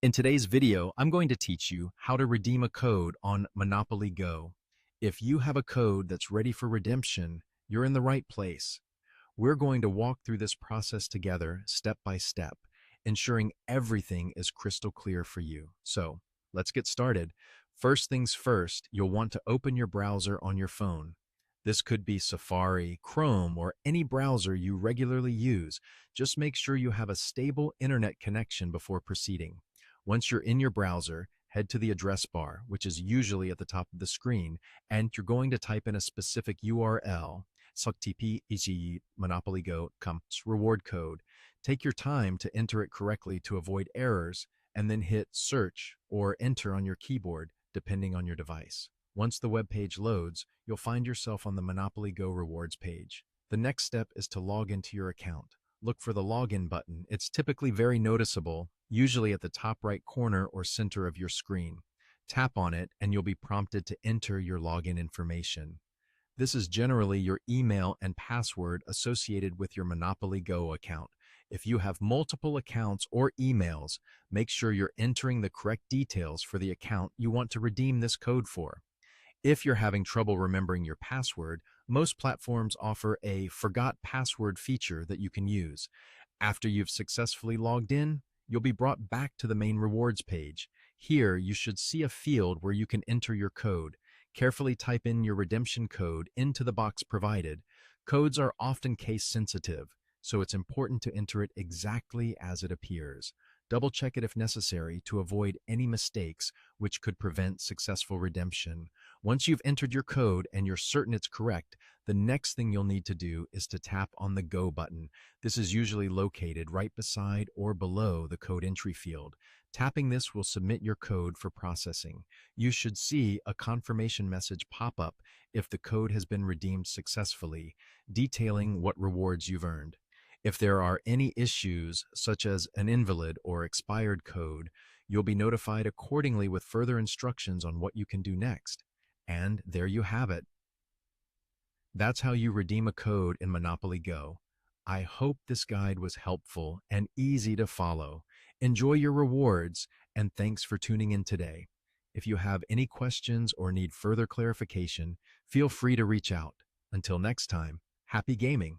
In today's video, I'm going to teach you how to redeem a code on Monopoly Go. If you have a code that's ready for redemption, you're in the right place. We're going to walk through this process together, step by step, ensuring everything is crystal clear for you. So, let's get started. First things first, you'll want to open your browser on your phone. This could be Safari, Chrome, or any browser you regularly use. Just make sure you have a stable internet connection before proceeding. Once you're in your browser, head to the address bar, which is usually at the top of the screen, and you're going to type in a specific URL, SOCTP e.g. Monopoly Go comes reward code. Take your time to enter it correctly to avoid errors, and then hit search or enter on your keyboard, depending on your device. Once the web page loads, you'll find yourself on the Monopoly Go rewards page. The next step is to log into your account. Look for the login button. It's typically very noticeable, usually at the top right corner or center of your screen. Tap on it and you'll be prompted to enter your login information. This is generally your email and password associated with your Monopoly Go account. If you have multiple accounts or emails, make sure you're entering the correct details for the account you want to redeem this code for. If you're having trouble remembering your password, most platforms offer a forgot password feature that you can use. After you've successfully logged in, you'll be brought back to the main rewards page. Here, you should see a field where you can enter your code. Carefully type in your redemption code into the box provided. Codes are often case sensitive, so it's important to enter it exactly as it appears. Double check it if necessary to avoid any mistakes which could prevent successful redemption. Once you've entered your code and you're certain it's correct, the next thing you'll need to do is to tap on the Go button. This is usually located right beside or below the code entry field. Tapping this will submit your code for processing. You should see a confirmation message pop up if the code has been redeemed successfully, detailing what rewards you've earned. If there are any issues, such as an invalid or expired code, you'll be notified accordingly with further instructions on what you can do next. And there you have it. That's how you redeem a code in Monopoly Go. I hope this guide was helpful and easy to follow. Enjoy your rewards, and thanks for tuning in today. If you have any questions or need further clarification, feel free to reach out. Until next time, happy gaming!